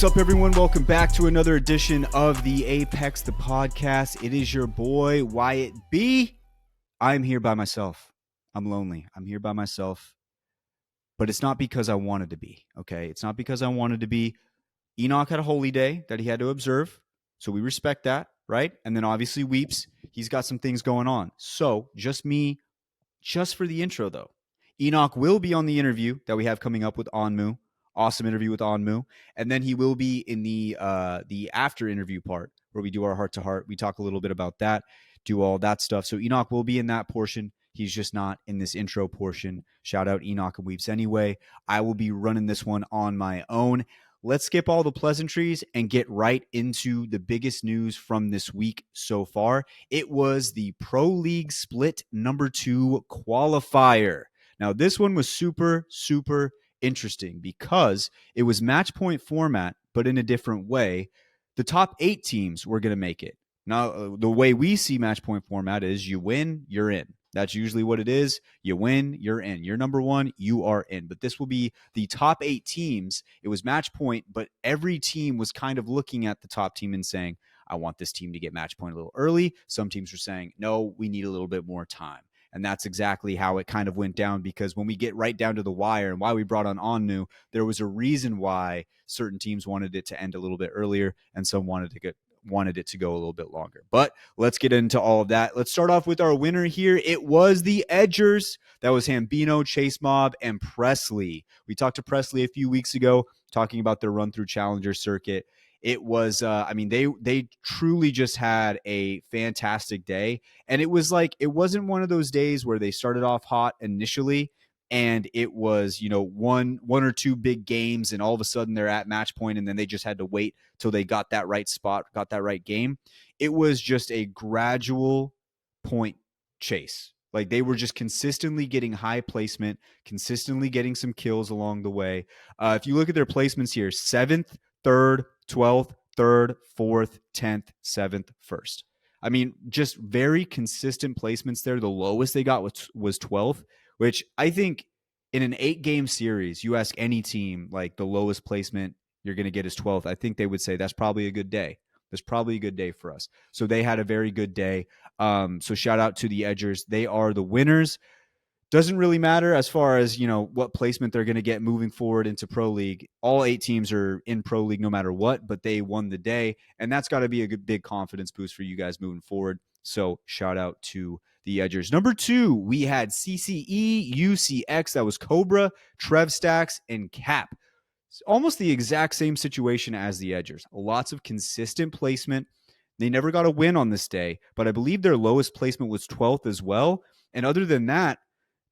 What's up, everyone? Welcome back to another edition of the Apex, the podcast. It is your boy, Wyatt B. I'm here by myself. I'm lonely. I'm here by myself. But it's not because I wanted to be, okay? It's not because I wanted to be. Enoch had a holy day that he had to observe, so we respect that, right? And then obviously Weeps, he's got some things going on. So just me, just for the intro, though. Enoch will be on the interview that we have coming up with Onmuu. Awesome interview with Onmuu. And then he will be in the after interview part where we do our heart to heart. We talk a little bit about that, do all that stuff. So Enoch will be in that portion. He's just not in this intro portion. Shout out Enoch and Weeps anyway. I will be running this one on my own. Let's skip all the pleasantries and get right into the biggest news from this week so far. It was the Pro League Split number 2 qualifier. Now, this one was super, super interesting because it was match point format, but in a different way. The top 8 teams were going to make it. Now, the way we see match point format is you win, you're in. That's usually what it is. You win, you're in. You're number 1, you are in. But this will be the top 8 teams. It was match point, but every team was kind of looking at the top team and saying, I want this team to get match point a little early. Some teams were saying, no, we need a little bit more time. And that's exactly how it kind of went down, because when we get right down to the wire and why we brought on Onmuu, there was a reason why certain teams wanted it to end a little bit earlier and some wanted it to go a little bit longer. But let's get into all of that. Let's start off with our winner here. It was the Edgers. That was Hambino, Chase Mob, and Presley. We talked to Presley a few weeks ago talking about their run through Challenger circuit. It was, they truly just had a fantastic day. And it was like, it wasn't one of those days where they started off hot initially and it was, one or two big games and all of a sudden they're at match point and then they just had to wait till they got that right spot, got that right game. It was just a gradual point chase. Like they were just consistently getting high placement, consistently getting some kills along the way. If you look at their placements here, 7th, 3rd, 12th, 3rd, 4th, 10th, 7th, 1st. I mean, just very consistent placements there. The lowest they got was 12th, which I think in an 8-game series, you ask any team, like the lowest placement you're going to get is 12th. I think they would say that's probably a good day. That's probably a good day for us. So they had a very good day. So shout out to the Edgers. They are the winners. Doesn't really matter as far as, what placement they're going to get moving forward into Pro League. All 8 teams are in Pro League no matter what, but they won the day. And that's got to be a good, big confidence boost for you guys moving forward. So shout out to the Edgers. Number 2, we had CCE, UCX. That was Cobra, Trev Stacks, and Cap. It's almost the exact same situation as the Edgers. Lots of consistent placement. They never got a win on this day, but I believe their lowest placement was 12th as well. And other than that,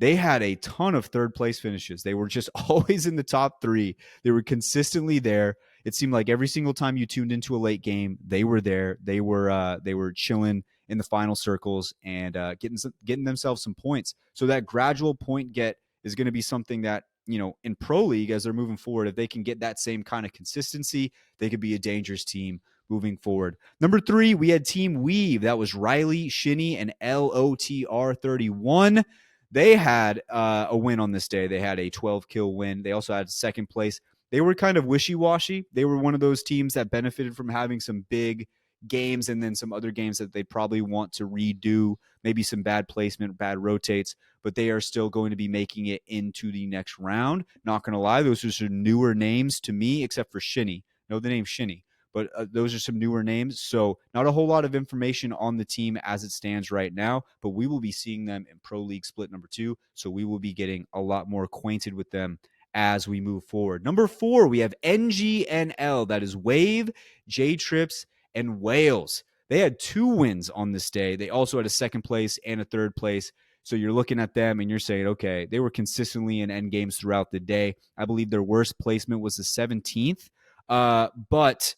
they had a ton of 3rd place finishes. They were just always in the top 3. They were consistently there. It seemed like every single time you tuned into a late game, they were there. They were chilling in the final circles and getting themselves some points. So that gradual point get is going to be something that, in Pro League as they're moving forward, if they can get that same kind of consistency, they could be a dangerous team moving forward. Number 3, we had Team Weave. That was Riley, Shinny, and LOTR31. They had a win on this day. They had a 12-kill win. They also had 2nd place. They were kind of wishy-washy. They were one of those teams that benefited from having some big games and then some other games that they'd probably want to redo, maybe some bad placement, bad rotates, but they are still going to be making it into the next round. Not going to lie, those are some newer names to me, except for Shinny. Know the name Shinny. But those are some newer names. So not a whole lot of information on the team as it stands right now, but we will be seeing them in Pro League Split number 2. So we will be getting a lot more acquainted with them as we move forward. Number 4, we have NGNL. That is Wave, J-Trips, and Wales. They had 2 wins on this day. They also had a 2nd place and a 3rd place. So you're looking at them and you're saying, okay, they were consistently in end games throughout the day. I believe their worst placement was the 17th. But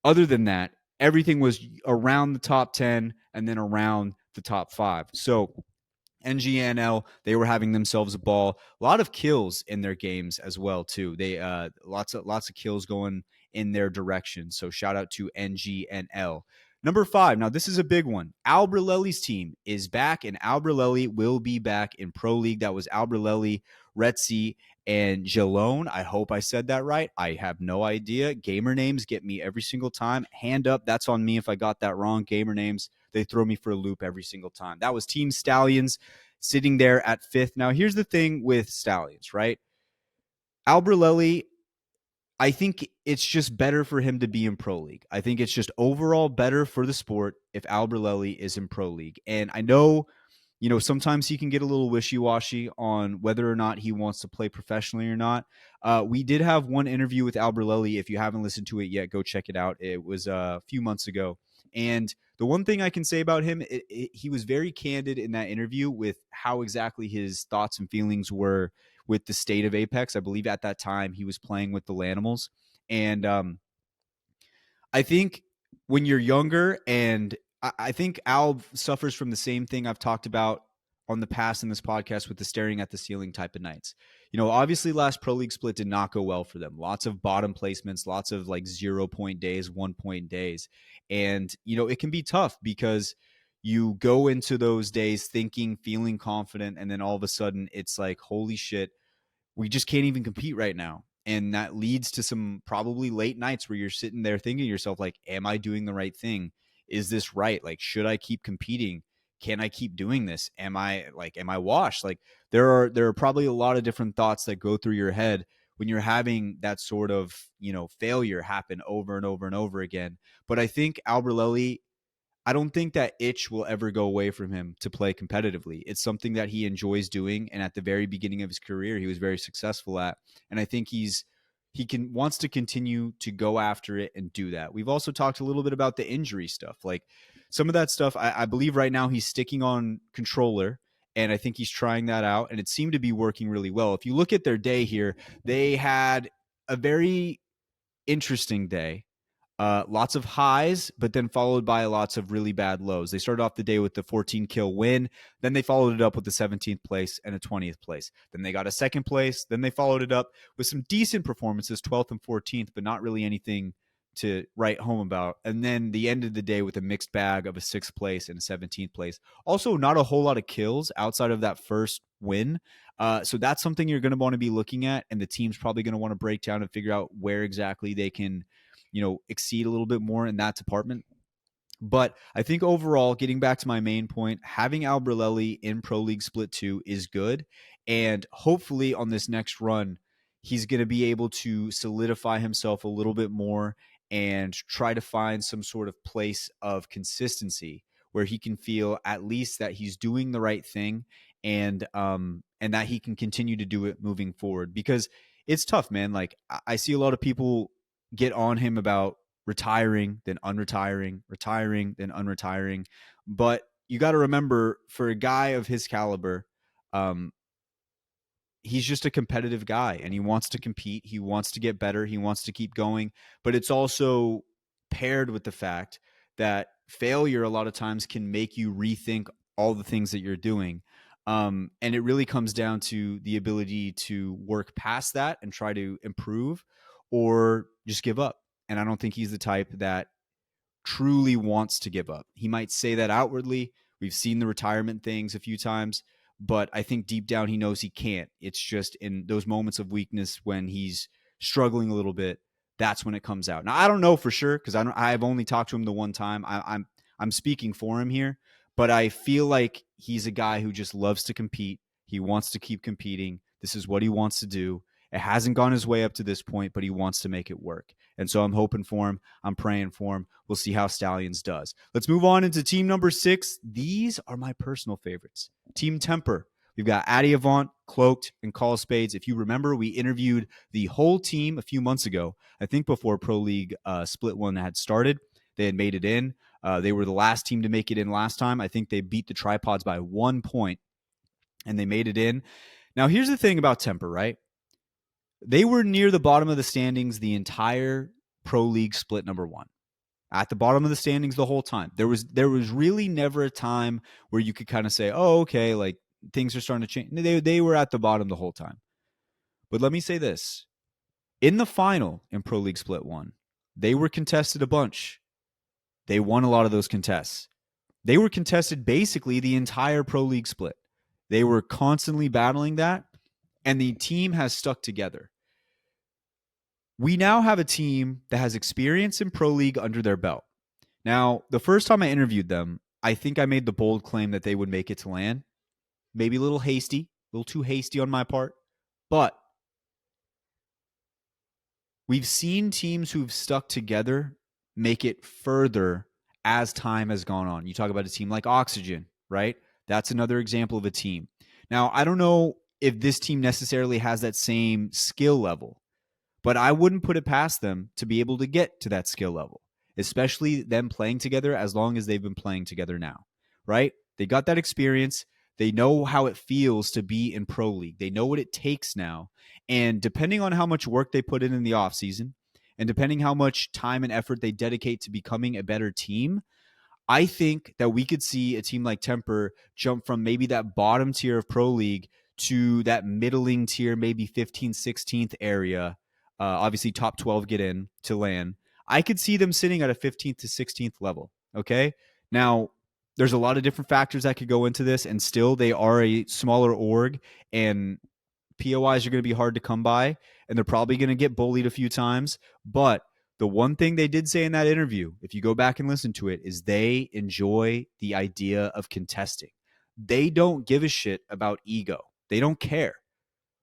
other than that, everything was around the top 10 and then around the top 5. So NGNL, they were having themselves a ball. A lot of kills in their games as well, too. They lots of kills going in their direction. So shout out to NGNL. Number 5. Now, this is a big one. Albrelelli's team is back, and Albrelelli will be back in Pro League. That was Albrelelli, Retzi, and Jalone. I hope I said that right. I have no idea. Gamer names get me every single time. Hand up, that's on me if I got that wrong. Gamer names, they throw me for a loop every single time. That was Team Stallions sitting there at 5th. Now, here's the thing with Stallions, right? Albrelelli, I think it's just better for him to be in Pro League. I think it's just overall better for the sport if Albrelelli is in Pro League. And I know, sometimes he can get a little wishy-washy on whether or not he wants to play professionally or not. We did have one interview with Albrelelli. If you haven't listened to it yet, go check it out. It was a few months ago. And the one thing I can say about him, he was very candid in that interview with how exactly his thoughts and feelings were with the state of Apex. I believe at that time he was playing with the Lanimals. And I think when you're younger, and I think Al suffers from the same thing I've talked about on the past in this podcast with the staring at the ceiling type of nights. Obviously last Pro League split did not go well for them. Lots of bottom placements, lots of like 0-point days, 1-point days. And, it can be tough because you go into those days thinking, feeling confident, and then all of a sudden it's like, holy shit, we just can't even compete right now. And that leads to some probably late nights where you're sitting there thinking to yourself, like, am I doing the right thing? Is this right? Like, should I keep competing? Can I keep doing this? Am I washed? Like, there are probably a lot of different thoughts that go through your head when you're having that sort of, failure happen over and over and over again. But I think Albrelelli, I don't think that itch will ever go away from him to play competitively. It's something that he enjoys doing, and at the very beginning of his career, he was very successful at. And I think he wants to continue to go after it and do that. We've also talked a little bit about the injury stuff, like some of that stuff. I believe right now he's sticking on controller, and I think he's trying that out, and it seemed to be working really well. If you look at their day here, they had a very interesting day. Lots of highs, but then followed by lots of really bad lows. They started off the day with the 14 kill win. Then they followed it up with the 17th place and a 20th place. Then they got a second place. Then they followed it up with some decent performances, 12th and 14th, but not really anything to write home about. And then the end of the day with a mixed bag of a 6th place and a 17th place. Also, not a whole lot of kills outside of that first win. So that's something you're going to want to be looking at. And the team's probably going to want to break down and figure out where exactly they can exceed a little bit more in that department. But I think overall, getting back to my main point, having Albrelelli in Pro League Split 2 is good. And hopefully on this next run, he's going to be able to solidify himself a little bit more and try to find some sort of place of consistency where he can feel at least that he's doing the right thing and that he can continue to do it moving forward. Because it's tough, man. Like, I see a lot of people get on him about retiring, then unretiring, retiring, then unretiring. But you got to remember, for a guy of his caliber, he's just a competitive guy and he wants to compete. He wants to get better. He wants to keep going. But it's also paired with the fact that failure a lot of times can make you rethink all the things that you're doing. And it really comes down to the ability to work past that and try to improve or just give up. And I don't think he's the type that truly wants to give up. He might say that outwardly. We've seen the retirement things a few times, but I think deep down he knows he can't. It's just in those moments of weakness when he's struggling a little bit, that's when it comes out. Now, I don't know for sure because I've only talked to him the one time. I'm speaking for him here, but I feel like he's a guy who just loves to compete. He wants to keep competing. This is what he wants to do. It hasn't gone his way up to this point, but he wants to make it work. And so I'm hoping for him. I'm praying for him. We'll see how Stallions does. Let's move on into team number 6. These are my personal favorites. Team Temper. We've got Addy Avant, Cloaked, and Call Spades. If you remember, we interviewed the whole team a few months ago, I think before Pro League Split 1 had started. They had made it in. They were the last team to make it in last time. I think they beat the Tripods by 1 point, and they made it in. Now, here's the thing about Temper, right? They were near the bottom of the standings the entire Pro League Split number 1. At the bottom of the standings the whole time. There was really never a time where you could kind of say, oh, okay, like things are starting to change. They were at the bottom the whole time. But let me say this. In the final in Pro League Split 1, they were contested a bunch. They won a lot of those contests. They were contested basically the entire Pro League Split. They were constantly battling that. and the team has stuck together. We now have a team that has experience in Pro League under their belt. Now, the first time I interviewed them, I think I made the bold claim that they would make it to LAN. Maybe a little hasty, a little too hasty on my part. But we've seen teams who've stuck together make it further as time has gone on. You talk about a team like Oxygen, right? That's another example of a team. Now, I don't know if this team necessarily has that same skill level, but I wouldn't put it past them to be able to get to that skill level, especially them playing together as long as they've been playing together now, right? They got that experience. They know how it feels to be in Pro League. They know what it takes now. And depending on how much work they put in the offseason, and depending how much time and effort they dedicate to becoming a better team, I think that we could see a team like Temper jump from maybe that bottom tier of Pro League to that middling tier, maybe 15th, 16th area. Obviously, top 12 get in to LAN. I could see them sitting at a 15th to 16th level. Okay. Now, there's a lot of different factors that could go into this, and still they are a smaller org, and POIs are going to be hard to come by, and they're probably going to get bullied a few times. But the one thing they did say in that interview, if you go back and listen to it, is they enjoy the idea of contesting. They don't give a shit about ego. They don't care.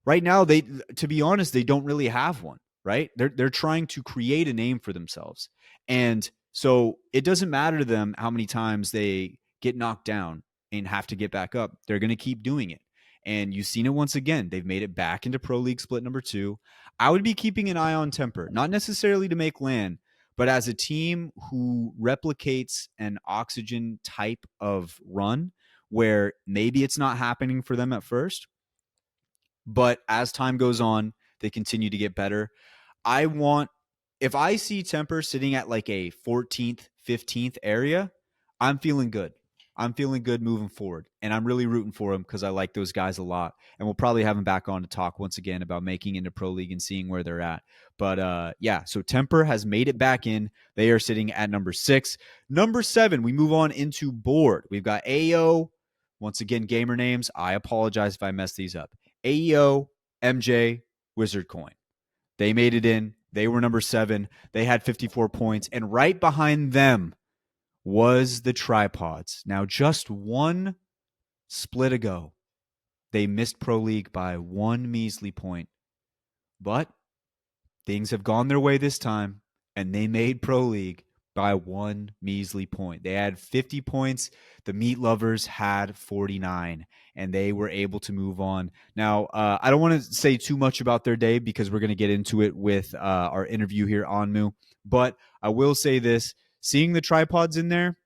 Right now, to be honest, they don't really have one, right? They're trying to create a name for themselves. And so it doesn't matter to them how many times they get knocked down and have to get back up. They're going to keep doing it. And you've seen it once again. They've made it back into Pro League split number 2. I would be keeping an eye on Temper, not necessarily to make LAN, but as a team who replicates an Oxygen type of run where maybe it's not happening for them at first, but as time goes on, they continue to get better. I want, if I see Temper sitting at like a 14th, 15th area, I'm feeling good. I'm feeling good moving forward. And I'm really rooting for them because I like those guys a lot. And we'll probably have them back on to talk once again about making into Pro League and seeing where they're at. But yeah, so Temper has made it back in. They are sitting at number 6. Number 7, we move on into board. We've got AO. Once again, gamer names. I apologize if I mess these up. AEO, MJ, Wizard Coin. They made it in. They were number 7. They had 54 points. And right behind them was the Tripods. Now, just one split ago, they missed Pro League by one measly point. But things have gone their way this time, and they made Pro League by one measly point. They had 50 points. The Meat Lovers had 49, and they were able to move on. Now, I don't want to say too much about their day because we're going to get into it with our interview here, Onmuu. But I will say this. Seeing the Tripods in there,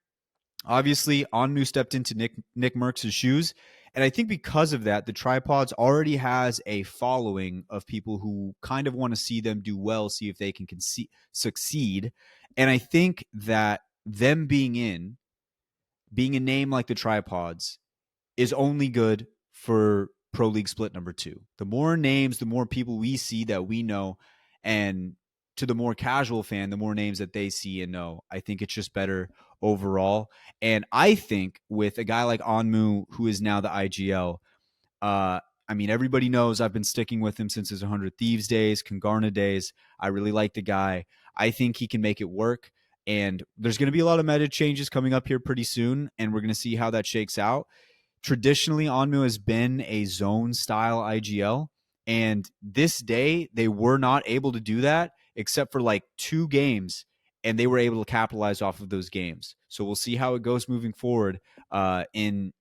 obviously, Onmuu stepped into Nick Merckx' shoes. And I think because of that, the Tripods already has a following of people who kind of want to see them do well, see if they can succeed. And I think that them being a name like the Tripods is only good for Pro League split number 2. The more names, the more people we see that we know, and to the more casual fan, the more names that they see and know. I think it's just better overall. And I think with a guy like Onmuu, who is now the IGL, I mean, everybody knows I've been sticking with him since his 100 Thieves days, Congarna days. I really like the guy. I think he can make it work. And there's going to be a lot of meta changes coming up here pretty soon, and we're going to see how that shakes out. Traditionally, Onmuu has been a zone style IGL, and this day they were not able to do that except for like 2 games, and they were able to capitalize off of those games. So we'll see how it goes moving forward in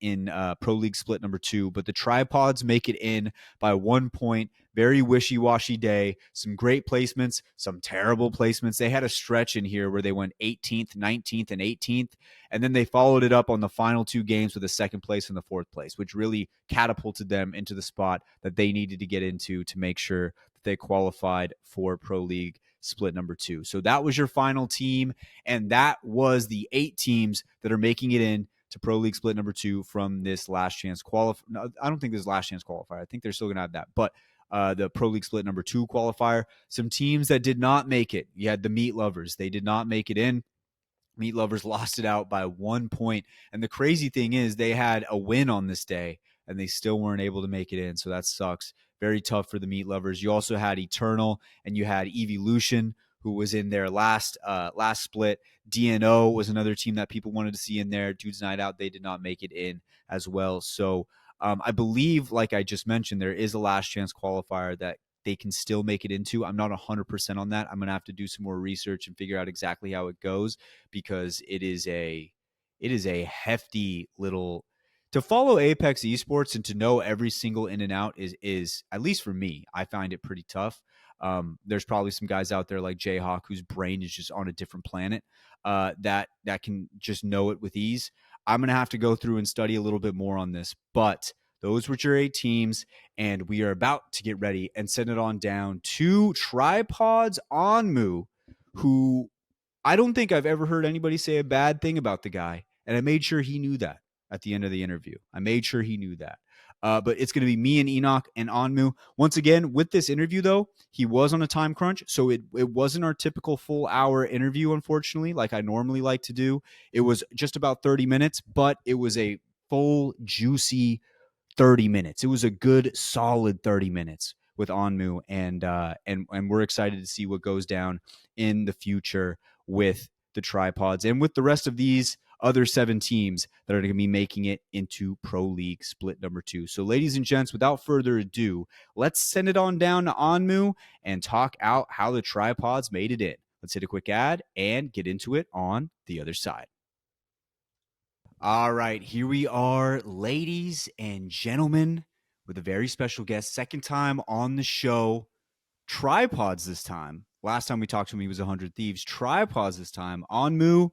Pro League split number 2. But the Tripods make it in by 1 point. Very wishy-washy day. Some great placements, some terrible placements. They had a stretch in here where they went 18th, 19th, and 18th. And then they followed it up on the final 2 games with a 2nd place and the 4th place, which really catapulted them into the spot that they needed to get into to make sure that they qualified for Pro League split number 2. So that was your final team, and that was the 8 teams that are making it in to Pro League split number 2 from this last chance qualifier. No, I don't think this last chance qualifier. I think they're still going to have that. But the Pro League split number 2 qualifier, some teams that did not make it. You had the Meat Lovers. They did not make it in. Meat Lovers lost it out by 1 point. And the crazy thing is they had a win on this day, and they still weren't able to make it in. So that sucks. very tough for the meat lovers. You also had Eternal, and you had Evolution, who was in their last split. DNO was another team that people wanted to see in there. Dudes Night Out, they did not make it in as well. So I believe, like I just mentioned, there is a last chance qualifier that they can still make it into. I'm not 100% on that. I'm going to have to do some more research and figure out exactly how it goes, because it is a hefty little, to follow Apex Esports and to know every single in and out is at least for me, I find it pretty tough. There's probably some guys out there like Jayhawk whose brain is just on a different planet, that can just know it with ease. I'm going to have to go through and study a little bit more on this, but those were your 8 teams, and we are about to get ready and send it on down to Tripods Onmuu, who I don't think I've ever heard anybody say a bad thing about the guy, and I made sure he knew that at the end of the interview. I made sure he knew that. But it's going to be me and Enoch and Onmuu. Once again, with this interview, though, he was on a time crunch, so it wasn't our typical full hour interview, unfortunately, like I normally like to do. It was just about 30 minutes, but it was a full, juicy 30 minutes. It was a good, solid 30 minutes with Onmuu, and we're excited to see what goes down in the future with the Tripods and with the rest of these other 7 teams that are going to be making it into Pro League split number 2. So, ladies and gents, without further ado, let's send it on down to Onmuu and talk out how the Tripods made it in. Let's hit a quick ad and get into it on the other side. All right, here we are, ladies and gentlemen, with a very special guest. Second time on the show. Tripods this time. Last time we talked to him, he was 100 Thieves. Tripods this time. Onmuu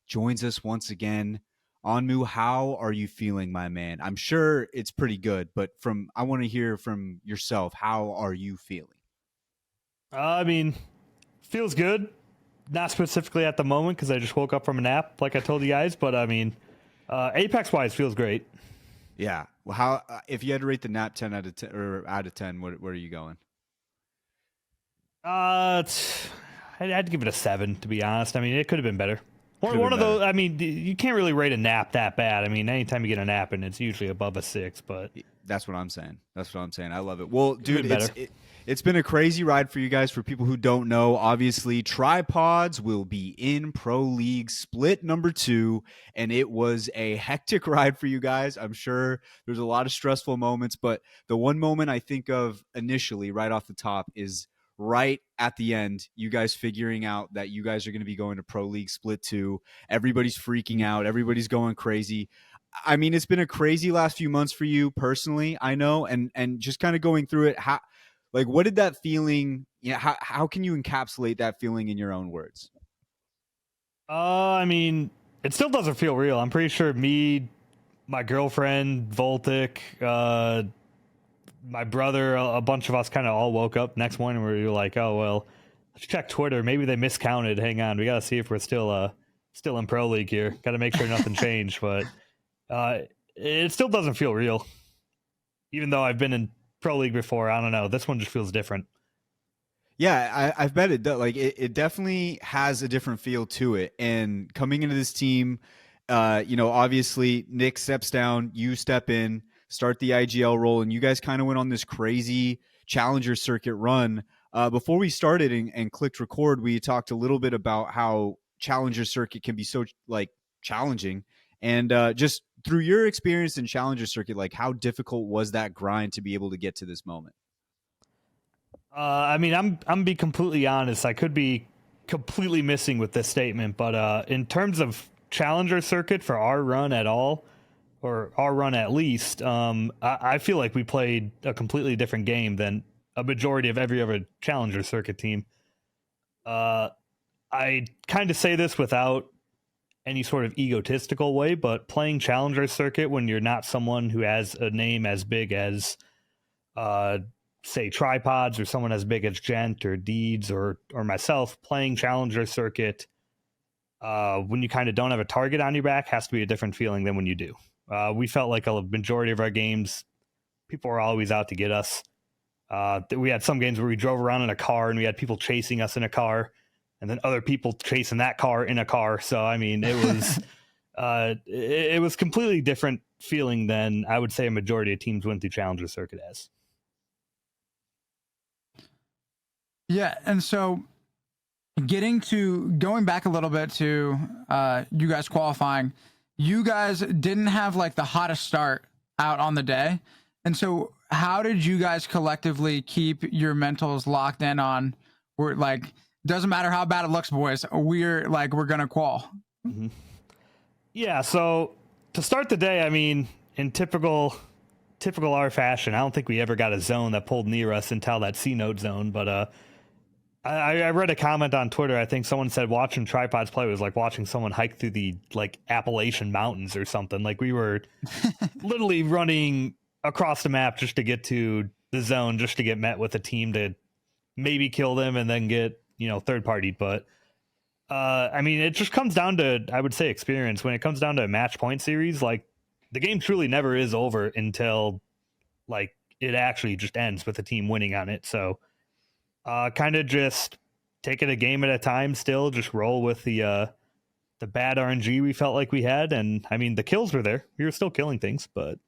joins us once again. Onmuu, how are you feeling, my man? I'm sure it's pretty good, but I want to hear from yourself. How are you feeling? I mean, feels good. Not specifically at the moment because I just woke up from a nap, like I told you guys. But I mean, Apex-wise, feels great. Yeah. Well, how if you had to rate the nap 10 out of 10 or out of 10, where are you going? I had to give it a 7, to be honest. I mean, it could have been better. One of those. I mean, you can't really rate a nap that bad. I mean, anytime you get a nap, and it's usually above a 6. But that's what I'm saying. I love it. Well, dude, it's been a crazy ride for you guys. For people who don't know, obviously, Tripods will be in Pro League split number 2, and it was a hectic ride for you guys. I'm sure there's a lot of stressful moments, but the one moment I think of initially, right off the top, is right at the end, you guys figuring out that you guys are going to be going to Pro League Split 2. Everybody's freaking out. Everybody's going crazy. I mean, it's been a crazy last few months for you personally, I know, and just kind of going through it. What did that feeling, how can you encapsulate that feeling in your own words? I mean, it still doesn't feel real. I'm pretty sure me, my girlfriend, Voltic, my brother, a bunch of us kind of all woke up next morning where we were like, oh, well, let's check Twitter. Maybe they miscounted. Hang on. We got to see if we're still in Pro League here. Got to make sure nothing changed. But it still doesn't feel real. Even though I've been in Pro League before, I don't know. This one just feels different. Yeah, I've bet it does. Like, it definitely has a different feel to it. And coming into this team, obviously Nick steps down, you step in, start the IGL role, and you guys kind of went on this crazy challenger circuit run. Before we started and clicked record, we talked a little bit about how challenger circuit can be so challenging, and just through your experience in challenger circuit, like, how difficult was that grind to be able to get to this moment? I mean, I'm be completely honest. I could be completely missing with this statement, but in terms of challenger circuit for our run at all, or our run at least, I feel like we played a completely different game than a majority of every other challenger circuit team. I kind of say this without any sort of egotistical way, but playing challenger circuit when you're not someone who has a name as big as, say, Tripods, or someone as big as Gent or Deeds or myself, playing challenger circuit when you kind of don't have a target on your back has to be a different feeling than when you do. We felt like a majority of our games, people were always out to get us. We had some games where we drove around in a car and we had people chasing us in a car, and then other people chasing that car in a car. So, I mean, it was it was completely different feeling than I would say a majority of teams went through Challenger Circuit as. Yeah, and so going back a little bit to you guys qualifying, you guys didn't have like the hottest start out on the day, and so how did you guys collectively keep your mentals locked in on we're like doesn't matter how bad it looks, boys, we're gonna qual. Mm-hmm. Yeah, so to start the day, I mean, in typical our fashion, I don't think we ever got a zone that pulled near us until that C note zone. But I read a comment on Twitter. I think someone said watching tripods play was like watching someone hike through the like Appalachian Mountains or something. Like we were literally running across the map just to get to the zone, just to get met with a team to maybe kill them and then get third partied. But I mean, it just comes down to, I would say, experience. When it comes down to a match point series, like the game truly never is over until like it actually just ends with a team winning on it. So kind of just take it a game at a time. Still, just roll with the bad RNG we felt like we had, and I mean the kills were there. We were still killing things, but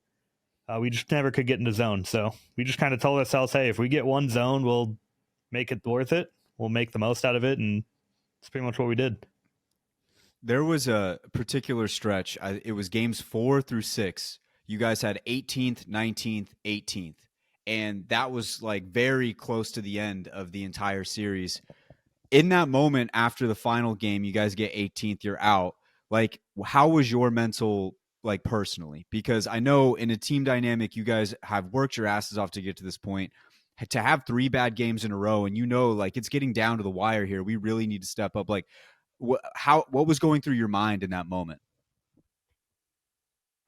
we just never could get into zone. So we just kind of told ourselves, hey, if we get one zone, we'll make it worth it. We'll make the most out of it, and that's pretty much what we did. There was a particular stretch. It was games 4 through 6. You guys had 18th, 19th, 18th. And that was like very close to the end of the entire series. In that moment after the final game, you guys get 18th, you're out. Like, how was your mental, like personally? Because I know in a team dynamic, you guys have worked your asses off to get to this point. To have 3 bad games in a row, and like it's getting down to the wire here. We really need to step up. Like, what was going through your mind in that moment?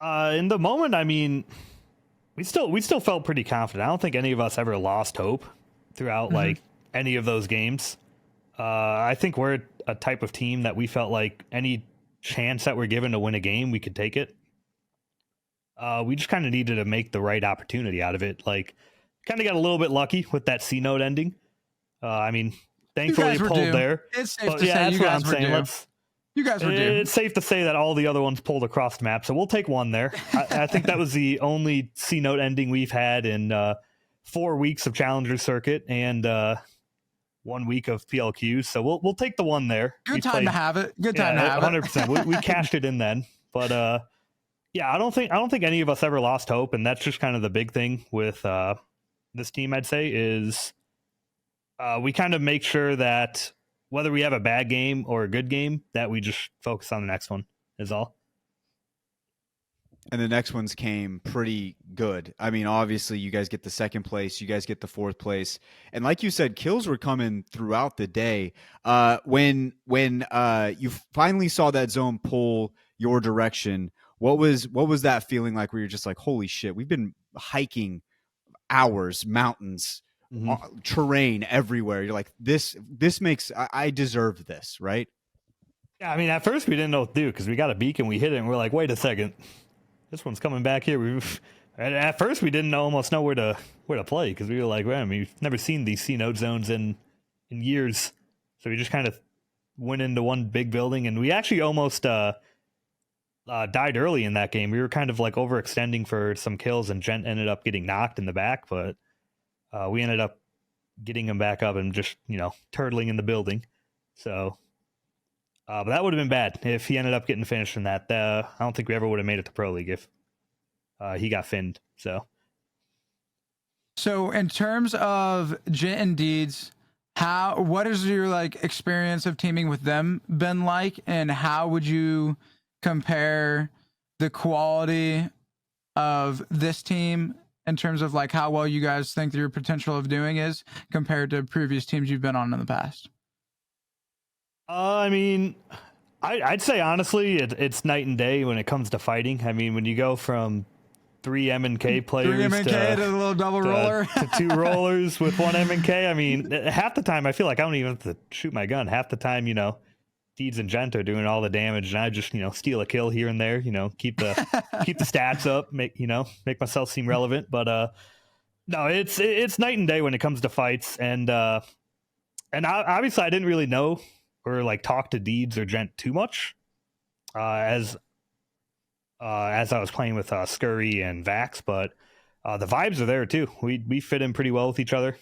In the moment, I mean, we still felt pretty confident. I don't think any of us ever lost hope throughout like any of those games. I think we're a type of team that we felt like any chance that we're given to win a game, we could take it. We just kind of needed to make the right opportunity out of it. Like, kind of got a little bit lucky with that C note ending. I mean, thankfully it pulled there. It's safe to say you guys were due. You guys were due. It's safe to say that all the other ones pulled across the map, so we'll take one there. I think that was the only C note ending we've had in 4 weeks of Challenger Circuit and 1 week of PLQ. So we'll take the one there. Good time to have it. 100%. We cashed it in then, but yeah, I don't think any of us ever lost hope, and that's just kind of the big thing with this team. I'd say is we kind of make sure that whether we have a bad game or a good game, that we just focus on the next one is all. And the next ones came pretty good. I mean, obviously, you guys get the second place, you guys get the fourth place, and like you said, kills were coming throughout the day. When you finally saw that zone pull your direction, what was that feeling like? Where you're just like, holy shit, we've been hiking hours, mountains, terrain everywhere. You're like, this makes I deserve this, right? Yeah, I mean, at first we didn't know what to do because we got a beacon, we hit it, and we're like, wait a second, this one's coming back here. At first we didn't almost know where to play because we were like, well, I mean, we've never seen these C node zones in years, so we just kind of went into one big building, and we actually almost died early in that game. We were kind of like overextending for some kills, and Gent ended up getting knocked in the back, but we ended up getting him back up and just turtling in the building. So but that would have been bad if he ended up getting finished in that. I don't think we ever would have made it to Pro League if he got finned. So in terms of Jit and Deeds, what is your like experience of teaming with them been like, and how would you compare the quality of this team in terms of like how well you guys think your potential of doing is compared to previous teams you've been on in the past? I mean, I'd say honestly, it's night and day when it comes to fighting. I mean, when you go from 3 M&K players 3 M&K to a little double roller to 2 rollers with 1 M&K. I mean, half the time I feel like I don't even have to shoot my gun. Half the time, Deeds and Gent are doing all the damage, and I just steal a kill here and there. Keep the stats up, make myself seem relevant. But no, it's night and day when it comes to fights, and obviously I didn't really know or like talk to Deeds or Gent too much as I was playing with Scurry and Vax, but the vibes are there too. We fit in pretty well with each other,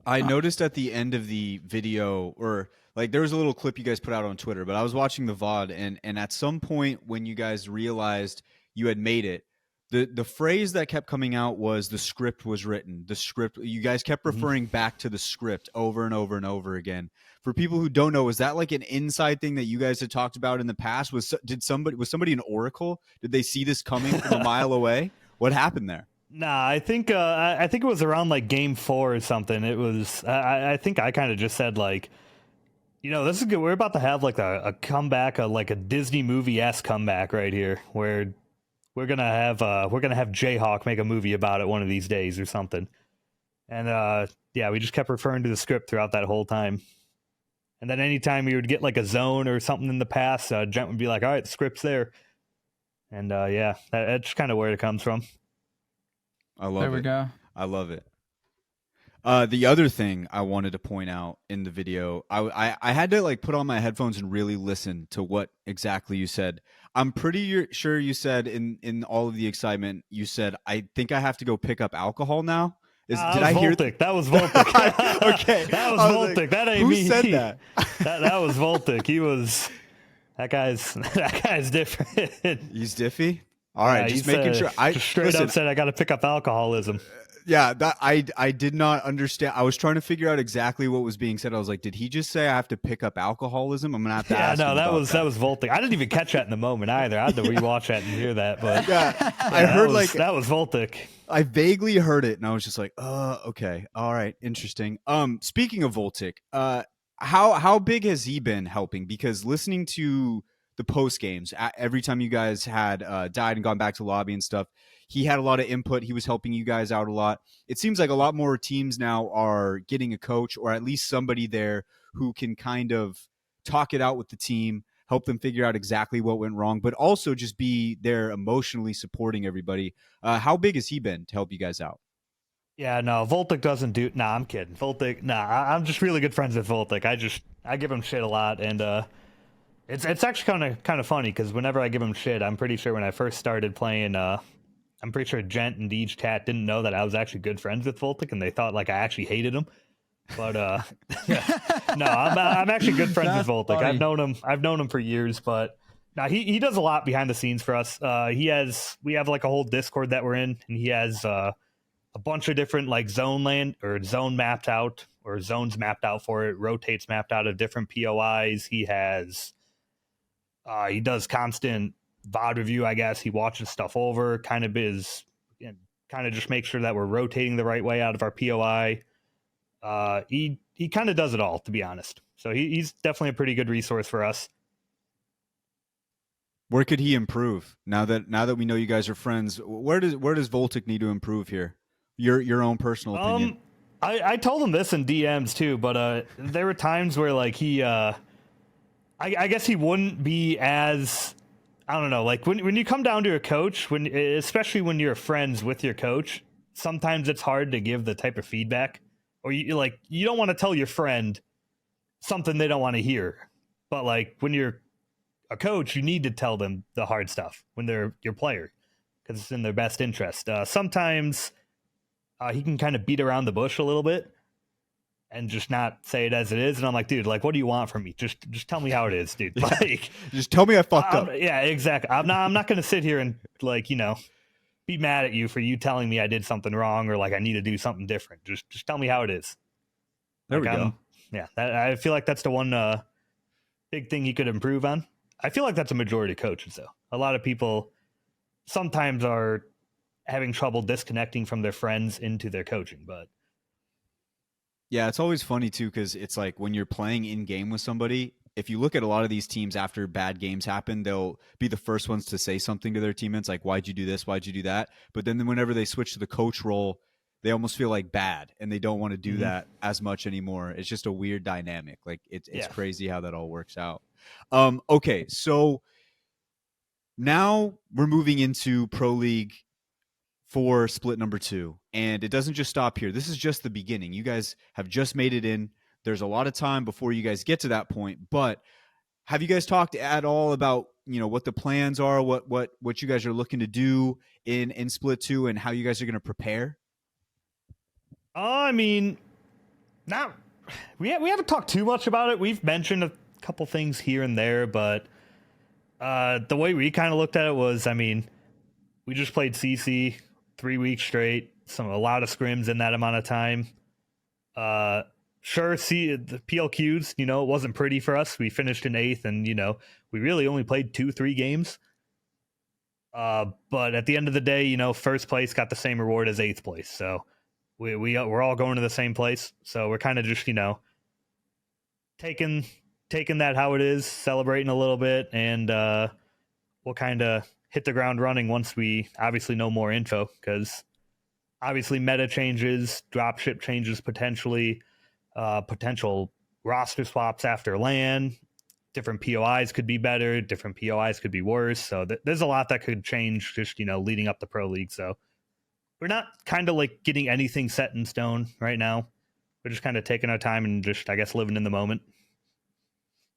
I noticed at the end of the video, or like there was a little clip you guys put out on Twitter, but I was watching the VOD, and at some point when you guys realized you had made it, the phrase that kept coming out was the script was written. The script, you guys kept referring back to the script over and over and over again. For people who don't know, is that like an inside thing that you guys had talked about in the past? Was somebody an oracle? Did they see this coming from a mile away? What happened there? Nah, I think it was around like game 4 or something. It was I think I kind of just said like, this is good. We're about to have like a comeback, like a Disney movie-esque comeback right here, where we're gonna have Jayhawk make a movie about it one of these days or something. And yeah, we just kept referring to the script throughout that whole time. And then anytime we would get like a zone or something in the past, Gent would be like, "All right, the script's there." And yeah, that's kind of where it comes from. I love it. There we go. I love it. The other thing I wanted to point out in the video, I had to like put on my headphones and really listen to what exactly you said. I'm pretty sure you said in all of the excitement, you said, "I think I have to go pick up alcohol now." Did I hear Voltic? That was Voltic. Okay, that was Voltic. Like, that ain't who me. Who said that? that was Voltic. He was that guy's different. He's diffy. All right, just making sure. I just straight up said I got to pick up alcoholism. Yeah, that I did not understand. I was trying to figure out exactly what was being said. I was like, did he just say I have to pick up alcoholism? I'm gonna have to ask. Yeah, no, that was Voltic. I didn't even catch that in the moment either. I had to rewatch that and hear that. But yeah, I heard that was Voltic. I vaguely heard it, and I was just like, okay, all right, interesting. Speaking of Voltic, how big has he been helping? Because listening to the post games, every time you guys had died and gone back to lobby and stuff, he had a lot of input. He was helping you guys out a lot. It seems like a lot more teams now are getting a coach, or at least somebody there who can kind of talk it out with the team, help them figure out exactly what went wrong, but also just be there emotionally supporting everybody. How big has he been to help you guys out? Yeah, no, Voltic doesn't do. Nah, I'm kidding. Voltic, I'm just really good friends with Voltic. I give him shit a lot, and it's actually kind of funny because whenever I give him shit, I'm pretty sure when I first started playing, I'm pretty sure Gent and Deej Chat didn't know that I was actually good friends with Voltic, and they thought like I actually hated him. But no, I'm actually good friends with Voltic. Funny. I've known him for years, but now he does a lot behind the scenes for us. We have like a whole Discord that we're in, and he has a bunch of different like zone mapped out, or zones mapped out for it, rotates mapped out of different POIs. He does constant VOD review, I guess. He watches stuff over, kind of just make sure that we're rotating the right way out of our POI. He kind of does it all, to be honest. So he's definitely a pretty good resource for us. Where could he improve now that we know you guys are friends? Where does Voltic need to improve here? Your own personal opinion. I told him this in DMs too, but there were times where like he I guess he wouldn't be as, I don't know, like when you come down to a coach, especially when you're friends with your coach, sometimes it's hard to give the type of feedback, or you don't want to tell your friend something they don't want to hear. But like when you're a coach, you need to tell them the hard stuff when they're your player, because it's in their best interest. Sometimes he can kind of beat around the bush a little bit and just not say it as it is. And I'm like, dude, like, what do you want from me? Just tell me how it is, dude. Like, just tell me I fucked up. Yeah, exactly. I'm not going to sit here and like, be mad at you for you telling me I did something wrong, or like I need to do something different. Just tell me how it is. There we go. Yeah. I feel like that's the one big thing you could improve on. I feel like that's a majority of coaches though. A lot of people sometimes are having trouble disconnecting from their friends into their coaching, but yeah, it's always funny too, because it's like when you're playing in game with somebody, if you look at a lot of these teams after bad games happen, they'll be the first ones to say something to their teammates like, why'd you do this? Why'd you do that? But then whenever they switch to the coach role, they almost feel like bad, and they don't want to do that as much anymore. It's just a weird dynamic. Like it's crazy how that all works out. Okay, so now we're moving into Pro League for split number 2, and it doesn't just stop here. This is just the beginning. You guys have just made it in. There's a lot of time before you guys get to that point, but have you guys talked at all about what the plans are, what you guys are looking to do in split 2, and how you guys are going to prepare? I mean, Not we haven't talked too much about it. We've mentioned a couple things here and there, but the way we kind of looked at it was, I mean, we just played CC 3 weeks straight, a lot of scrims in that amount of time. Sure, see the PLQs, it wasn't pretty for us. We finished in 8th, and we really only played 2-3 games. But at the end of the day, first place got the same reward as 8th place. So we're all going to the same place. So we're kind of just taking that how it is, celebrating a little bit, and we'll kind of hit the ground running once we obviously know more info, because obviously meta changes, dropship changes potentially, potential roster swaps after LAN, different POIs could be better, different POIs could be worse. So there's a lot that could change just, leading up the Pro League. So we're not kind of like getting anything set in stone right now. We're just kind of taking our time and just, I guess, living in the moment.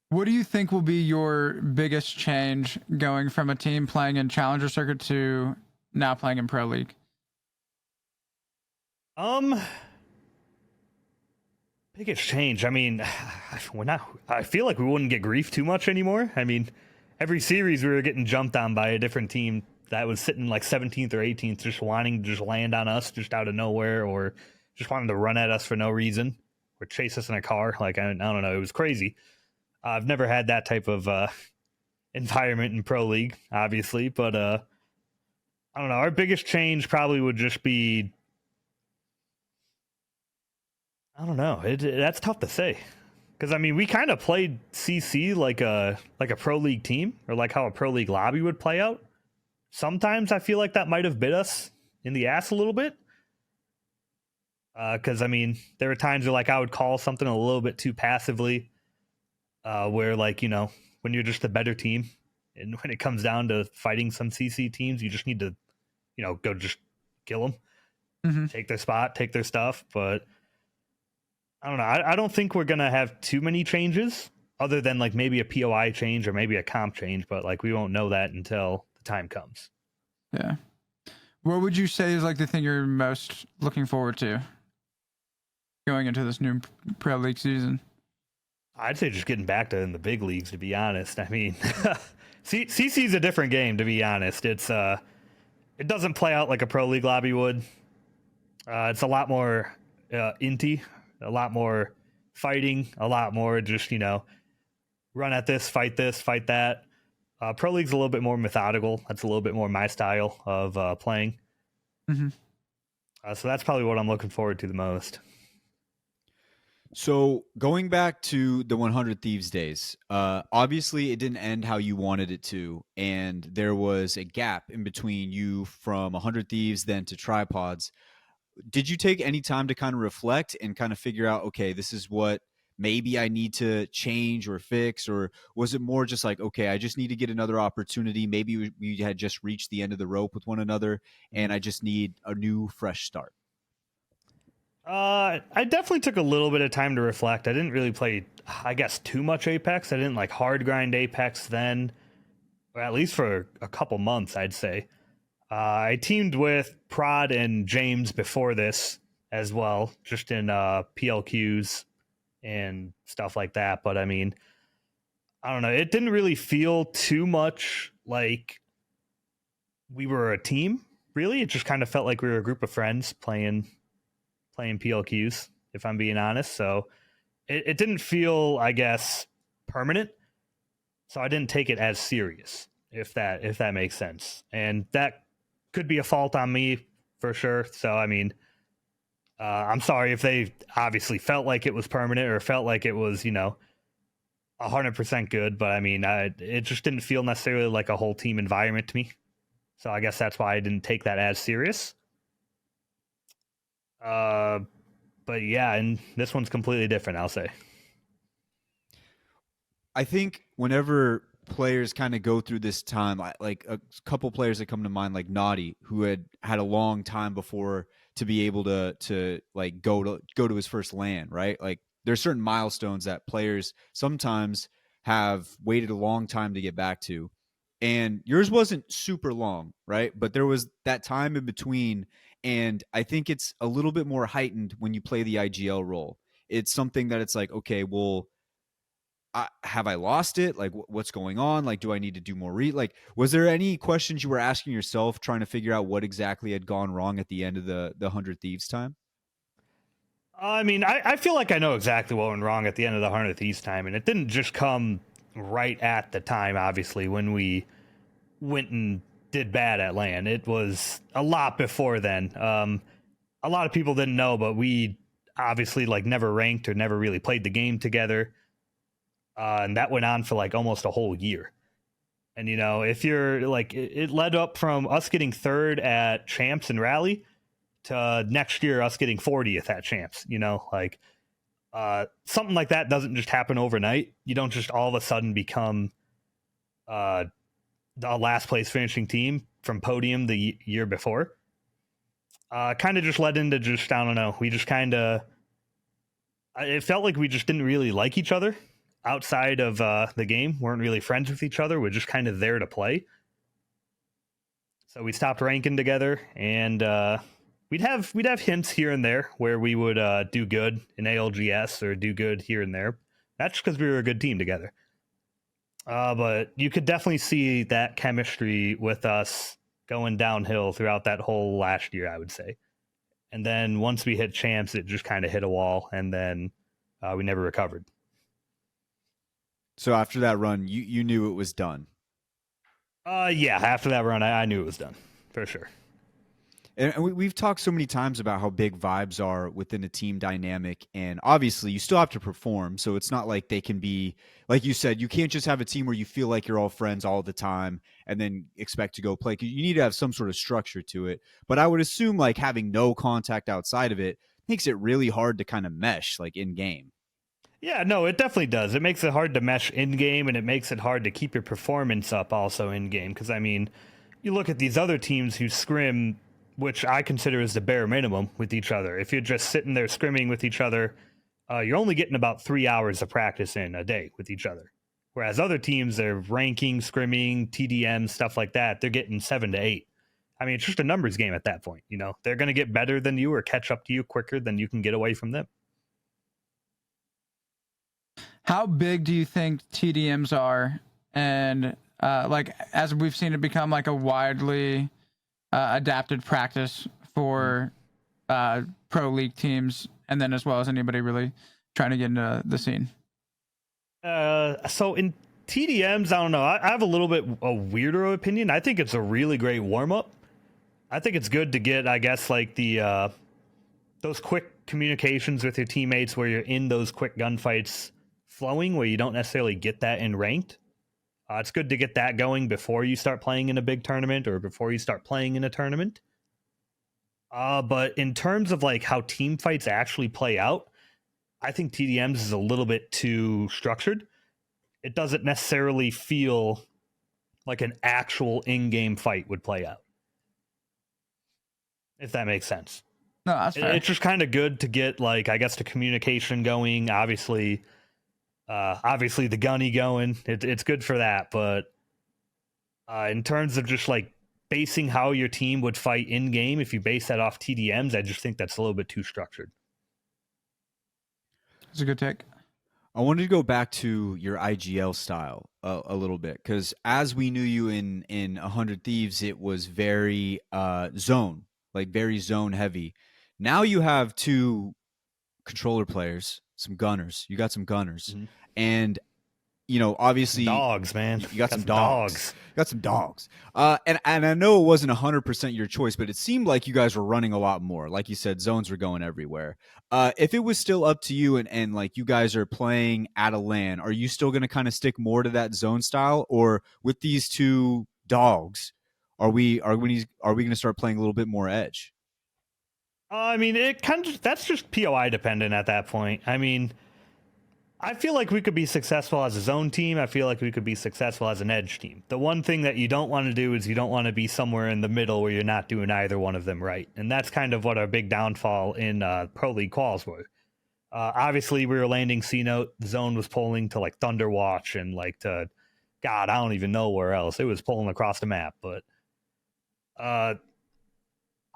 What do you think will be your biggest change going from a team playing in Challenger Circuit to now playing in Pro League? Biggest change. I mean, I feel like we wouldn't get grief too much anymore. I mean, every series we were getting jumped on by a different team that was sitting like 17th or 18th, just wanting to just land on us just out of nowhere, or just wanting to run at us for no reason, or chase us in a car. Like, I don't know. It was crazy. I've never had that type of environment in Pro League, obviously, but I don't know. Our biggest change probably would just be, I don't know. That's tough to say, because I mean, we kind of played CC like a Pro League team, or like how a Pro League lobby would play out. Sometimes I feel like that might have bit us in the ass a little bit, because I mean, there were times where like I would call something a little bit too passively, where like when you're just a better team, and when it comes down to fighting some CC teams, you just need to go just kill them, take their spot, take their stuff. But I don't know. I don't think we're gonna have too many changes, other than like maybe a POI change or maybe a comp change. But like we won't know that until the time comes. Yeah. What would you say is like the thing you're most looking forward to going into this new Pro League season? I'd say just getting back to in the big leagues, to be honest. I mean, CC is a different game, to be honest. It doesn't play out like a Pro League lobby would. It's a lot more inty, a lot more fighting, a lot more just, run at this, fight that. Pro League's a little bit more methodical. That's a little bit more my style of playing. So that's probably what I'm looking forward to the most. So going back to the 100 Thieves days, obviously it didn't end how you wanted it to, and there was a gap in between you from 100 Thieves then to Tripods. Did you take any time to kind of reflect and kind of figure out, okay, this is what maybe I need to change or fix? Or was it more just like, okay, I just need to get another opportunity. Maybe we had just reached the end of the rope with one another and I just need a new fresh start? I definitely took a little bit of time to reflect. I didn't really play, I guess, too much Apex. I didn't like hard grind Apex then, or at least for a couple months, I'd say. I teamed with Prod and James before this as well, just in PLQs and stuff like that. But I mean, I don't know. It didn't really feel too much like we were a team, really. It just kind of felt like we were a group of friends playing PLQs, if I'm being honest. So it didn't feel, I guess, permanent. So I didn't take it as serious, if that makes sense. And that could be a fault on me for sure. So I mean, I'm sorry if they obviously felt like it was permanent or felt like it was 100% good. But I mean, it just didn't feel necessarily like a whole team environment to me. So I guess that's why I didn't take that as serious. But yeah, and this one's completely different, I'll say. I think whenever players kind of go through this time, like a couple players that come to mind, like Naughty, who had a long time before to be able to like go to his first LAN, right? Like there's certain milestones that players sometimes have waited a long time to get back to. And yours wasn't super long, right? But there was that time in between. And I think it's a little bit more heightened when you play the IGL role. it's something that it's like, okay, well, have I lost it? Like, what's going on? Like, do I need to do more like, was there any questions you were asking yourself trying to figure out what exactly had gone wrong at the end of the 100 Thieves time? I mean, I feel like I know exactly what went wrong at the end of the 100th East time, and it didn't just come right at the time, obviously, when we went and did bad at LAN. It was a lot before then. A lot of people didn't know, but we obviously like never ranked or never really played the game together. And that went on for like almost a whole year. And, you know, if you're like, it led up from us getting third at Champs and Rally to next year us getting 40th at Champs, you know, like something like that doesn't just happen overnight. You don't just all of a sudden become the last place finishing team from podium the year before. Kind of just led into just, I don't know, we just kind of, it felt like we just didn't really like each other outside of the game, weren't really friends with each other. We're just kind of there to play. So we stopped ranking together, and we'd have hints here and there where we would do good in ALGS or do good here and there. That's because we were a good team together. But you could definitely see that chemistry with us going downhill throughout that whole last year, I would say. And then once we hit Champs, it just kind of hit a wall, and then we never recovered. So after that run, you knew it was done. Yeah, after that run, I knew it was done for sure. And we've talked so many times about how big vibes are within a team dynamic. And obviously, you still have to perform. So it's not like they can be, like you said, you can't just have a team where you feel like you're all friends all the time and then expect to go play. You need to have some sort of structure to it. But I would assume like having no contact outside of it makes it really hard to kind of mesh like in game. Yeah, no, it definitely does. It makes it hard to mesh in game, and it makes it hard to keep your performance up also in game. Because, I mean, you look at these other teams who scrim, which I consider as the bare minimum with each other. If you're just sitting there scrimming with each other, you're only getting about 3 hours of practice in a day with each other. Whereas other teams, they're ranking, scrimming, TDM, stuff like that. They're getting 7 to 8. I mean, it's just a numbers game at that point. You know, they're going to get better than you or catch up to you quicker than you can get away from them. How big do you think TDMs are? And like as we've seen it become like a widely adapted practice for pro league teams, and then as well as anybody really trying to get into the scene. So in TDMs, I don't know. I have a little bit a weirder opinion. I think it's a really great warm up. I think it's good to get, I guess, like the those quick communications with your teammates where you're in those quick gunfights flowing, where you don't necessarily get that in ranked. It's good to get that going before you start playing in a big tournament or before you start playing in a tournament. But in terms of like how team fights actually play out, I think TDMs is a little bit too structured. It doesn't necessarily feel like an actual in-game fight would play out, if that makes sense. No, that's fair. It's just kind of good to get, like, I guess, the communication going. Obviously the gunny going. It's good for that. But in terms of just like basing how your team would fight in game, if you base that off TDMs, I just think that's a little bit too structured. It's a good take. I wanted to go back to your IGL style a little bit, because as we knew you in 100 Thieves, it was very zone, like very zone heavy. Now you have two controller players, some gunners. You got some gunners, and you know, obviously dogs, man. You got some dogs. You got some dogs. And I know it wasn't 100% your choice, but it seemed like you guys were running a lot more. Like you said, zones were going everywhere. If it was still up to you and like you guys are playing at a LAN, are you still going to kind of stick more to that zone style, or with these two dogs, are we going to start playing a little bit more edge? I mean, it kind of, that's just POI dependent at that point. I mean, I feel like we could be successful as a zone team. I feel like we could be successful as an edge team. The one thing that you don't want to do is you don't want to be somewhere in the middle where you're not doing either one of them right. And that's kind of what our big downfall in Pro League quals were. Obviously, we were landing C-Note. The zone was pulling to like Thunderwatch and like to, God, I don't even know where else. It was pulling across the map. But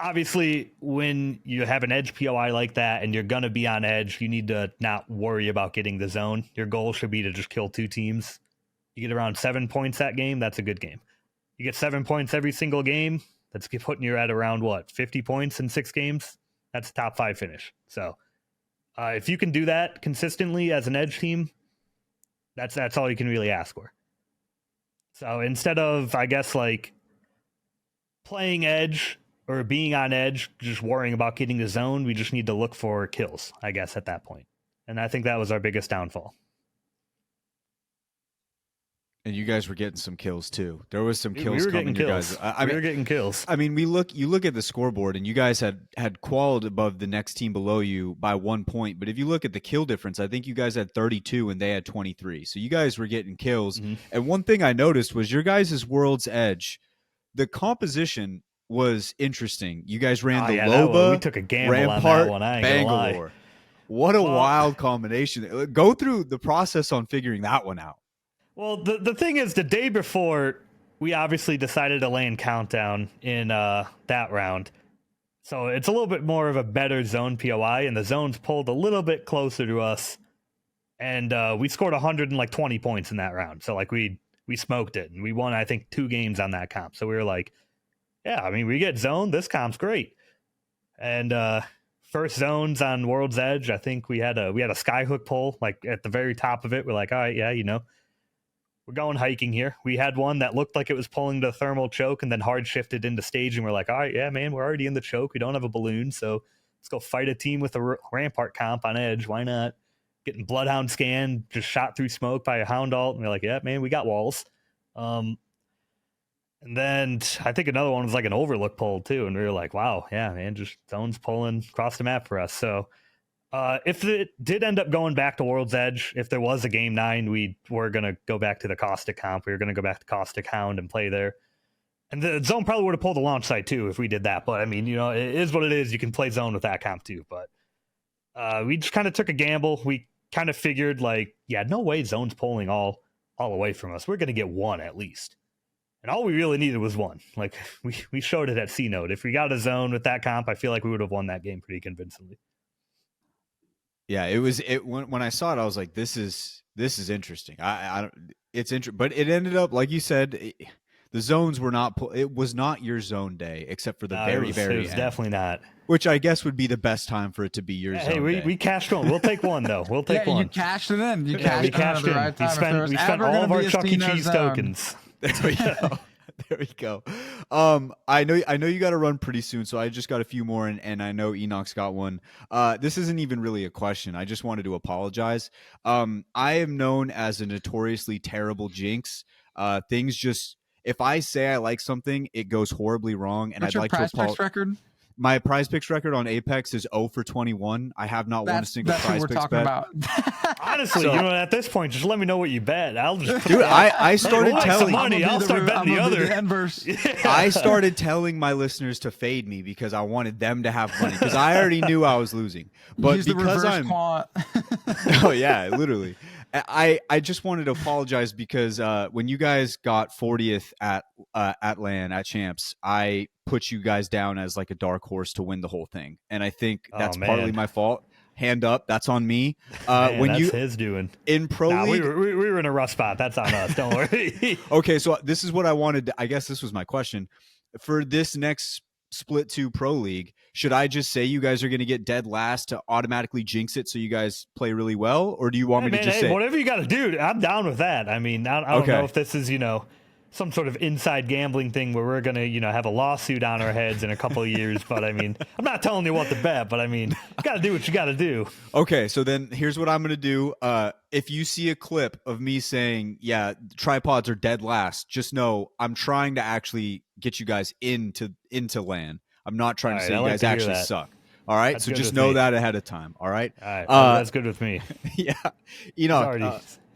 obviously, when you have an edge POI like that and you're going to be on edge, you need to not worry about getting the zone. Your goal should be to just kill 2 teams. You get around 7 points that game, that's a good game. You get 7 points every single game, that's putting you at around, 50 points in 6 games? That's a top 5 finish. So if you can do that consistently as an edge team, that's all you can really ask for. So instead of, I guess, like playing edge or being on edge, just worrying about getting the zone, we just need to look for kills, I guess, at that point. And I think that was our biggest downfall. And you guys were getting some kills too. There was some kills we were coming. Getting kills. We were getting kills. I mean, you look at the scoreboard, and you guys had qualled above the next team below you by 1 point. But if you look at the kill difference, I think you guys had 32 and they had 23. So you guys were getting kills. Mm-hmm. And one thing I noticed was your guys' World's Edge, the composition was interesting. You guys ran the Loba, we took a gamble Rampart, on that one. I ain't Bangalore. gonna lie. What a wild combination. Go through the process on figuring that one out. Well, the thing is, the day before, we obviously decided to land Countdown in that round. So it's a little bit more of a better zone POI, and the zone's pulled a little bit closer to us. And we scored 120 points in that round. So, like, we smoked it, and we won, I think, 2 games on that comp. So we were like, yeah, I mean, we get zone. This comp's great. And first zones on World's Edge, I think we had a skyhook pull, like, at the very top of it. We're like, all right, yeah, we're going hiking here. We had one that looked like it was pulling the thermal choke and then hard shifted into stage. And we're like, all right, yeah, man, we're already in the choke. We don't have a balloon. So let's go fight a team with a Rampart comp on edge. Why not? Getting Bloodhound scanned, just shot through smoke by a Hound Alt. And we're like, yeah, man, we got walls. And then I think another one was like an overlook pull too. And we were like, wow, yeah, man, just zones pulling across the map for us. So if it did end up going back to World's Edge, if there was a Game 9, we were going to go back to the Caustic comp. We were going to go back to Caustic Hound and play there. And the zone probably would have pulled the launch site too if we did that. But I mean, it is what it is. You can play zone with that comp too. But we just kind of took a gamble. We kind of figured like, yeah, no way zone's pulling all away from us. We're going to get 1 at least. And all we really needed was 1. Like we showed it at C-Note. If we got a zone with that comp, I feel like we would have won that game pretty convincingly. Yeah, when I saw it, I was like, "This is interesting." It's interesting, but it ended up like you said, the zones were not. It was not your zone day, except for the very it was end. Definitely not. Which I guess would be the best time for it to be your zone. Hey, we cashed one. We'll take 1 though. We'll take 1. You cashed it in. We cashed in. Right time. We spent all of our Chuck E. Cheese tokens. There we go. There we go. I know you got to run pretty soon, so I just got a few more, and I know Enoch's got one. This isn't even really a question. I just wanted to apologize. I am known as a notoriously terrible jinx. Things just, if I say I like something, it goes horribly wrong, and What's I'd like to apologize. Record? My prize picks record on Apex is 0 for 21. I have not won a single prize picks bet. About. Honestly, at this point, just let me know what you bet. I'll just I started telling money. I'll start betting the other. I started telling my listeners to fade me because I wanted them to have money because I already knew I was losing. But He's because I'm oh yeah, literally. I just wanted to apologize because when you guys got 40th at LAN at Champs, I put you guys down as like a dark horse to win the whole thing, and I think that's partly my fault. Hand up, that's on me. That's his doing. In Pro League, we were in a rough spot. That's on us. Don't worry. Okay, so this is what I wanted. I guess this was my question for this next split 2 Pro League. Should I just say you guys are going to get dead last to automatically jinx it so you guys play really well? Or do you want me to just say whatever you got to do? I'm down with that. I mean, I don't know if this is, some sort of inside gambling thing where we're going to, have a lawsuit on our heads in a couple of years. But I mean, I'm not telling you what to bet, but I mean, you got to do what you got to do. Okay. So then here's what I'm going to do. If you see a clip of me saying, yeah, tripods are dead last, just know I'm trying to actually get you guys into LAN. I'm not trying to say you guys actually suck. All right. That's so just know that ahead of time. All right. All right. That's good with me. Yeah.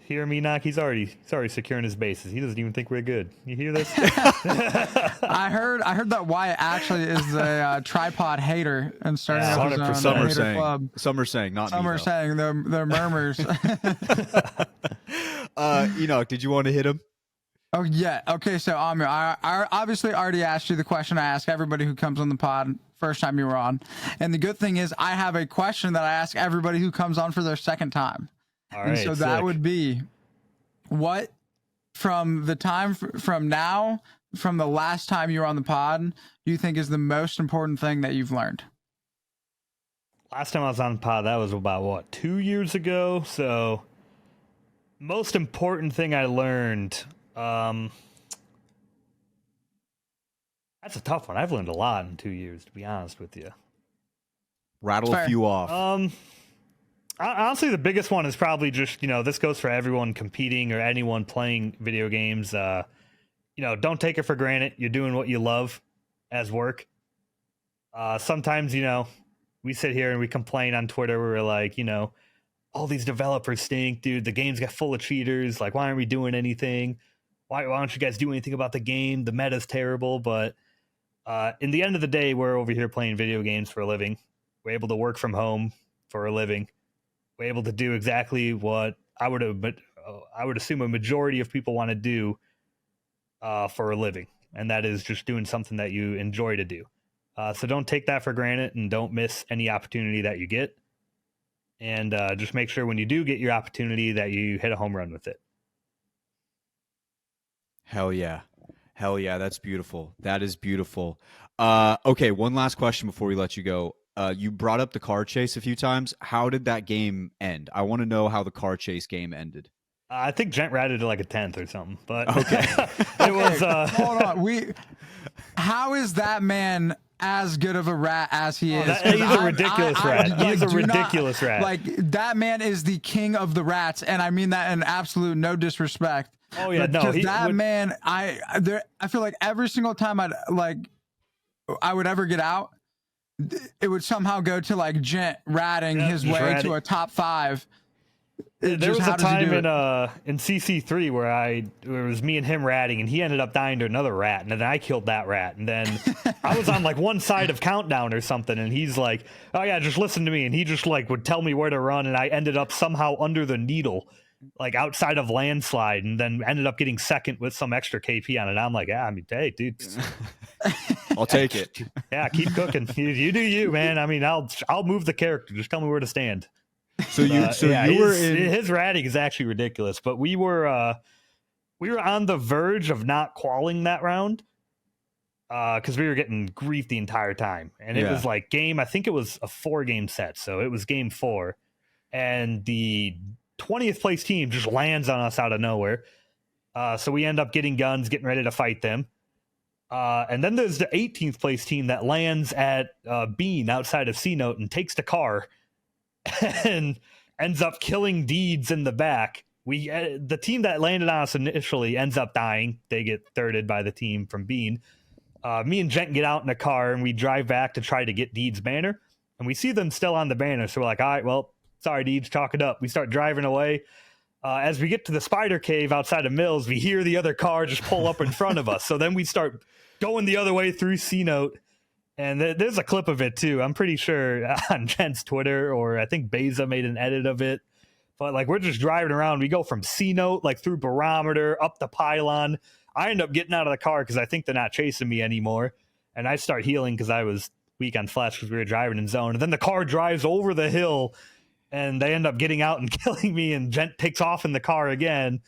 Hear me knock? He's already securing his bases. He doesn't even think we're good. You hear this? I heard that Wyatt actually is a tripod hater and starting up his own some hater club. Some are saying, not some me. Some are saying the murmurs. Enoch, did you want to hit him? Oh yeah. Okay. So Amir, I obviously already asked you the question I ask everybody who comes on the pod first time you were on, and the good thing is I have a question that I ask everybody who comes on for their second time. All And right, so that would be, what from the time from now, from the last time you were on the pod, do you think is the most important thing that you've learned? Last time I was on the pod, that was about what, 2 years ago. So, most important thing I learned. That's a tough one. I've learned a lot in 2 years, to be honest with you. Rattle Fair. a few off. Honestly, the biggest one is probably just, this goes for everyone competing or anyone playing video games. Don't take it for granted. You're doing what you love as work. Sometimes, we sit here and we complain on Twitter. We're like, all these developers stink, dude. The games got full of cheaters. Like, why aren't we doing anything? Why don't you guys do anything about the game? The meta's terrible. But in the end of the day, we're over here playing video games for a living. We're able to work from home for a living. We're able to do exactly what I would assume a majority of people want to do for a living, and that is just doing something that you enjoy to do. So don't take that for granted, and don't miss any opportunity that you get. And just make sure when you do get your opportunity that you hit a home run with it. Hell yeah. That's beautiful. That is beautiful. Okay, one last question before we let you go. You brought up the car chase a few times. How did that game end? I want to know how the car chase game ended. I think Gent ratted it like a 10th or something, but okay. It was. Hold on. How is that man as good of a rat as he is? He's a ridiculous rat. He's a ridiculous rat. Like, that man is the king of the rats, and I mean that in absolute no disrespect. Oh yeah, no. Man, I feel like every single time I would ever get out, it would somehow go to like Gent ratting his way to a top 5. There was a time in CC3 where it was me and him ratting, and he ended up dying to another rat, and then I killed that rat, and then I was on like one side of Countdown or something, and he's like, "Oh yeah, just listen to me," and he just like would tell me where to run, and I ended up somehow under the needle, like outside of Landslide, and then ended up getting second with some extra KP on it. I'm like, yeah, I mean, hey, dude, I'll take it. Yeah, keep cooking. You do you, man. I mean, I'll move the character. Just tell me where to stand. So you were in his ratting is actually ridiculous, but we were on the verge of not qualing that round because we were getting grief the entire time, and it was like I think it was a 4-game set, so it was game 4, and the 20th place team just lands on us out of nowhere, so we end up getting guns, getting ready to fight them, and then there's the 18th place team that lands at Bean outside of C Note and takes the car and ends up killing Deeds in the back. The team that landed on us initially ends up dying. They get thirded by the team from Bean. Me and Gent get out in the car, and we drive back to try to get Deeds' banner, and we see them still on the banner, so we're like, all right, well, sorry, Deeds, chalk it up. We start driving away. As we get to the spider cave outside of Mills, we hear the other car just pull up in front of us, so then we start going the other way through C-Note. And there's a clip of it, too. I'm pretty sure on Gent's Twitter, or I think Beza made an edit of it. But, like, we're just driving around. We go from C-Note, like, through Barometer, up the pylon. I end up getting out of the car because I think they're not chasing me anymore. And I start healing because I was weak on flesh because we were driving in zone. And then the car drives over the hill, and they end up getting out and killing me. And Gent takes off in the car again.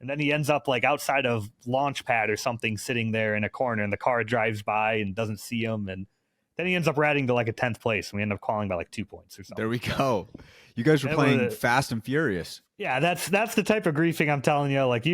And then he ends up like outside of Launchpad or something, sitting there in a corner, and the car drives by and doesn't see him. And then he ends up ratting to like a 10th place, and we end up calling by like 2 points or something. There we go. You guys were playing Fast and Furious. Yeah, that's the type of griefing I'm telling you. Like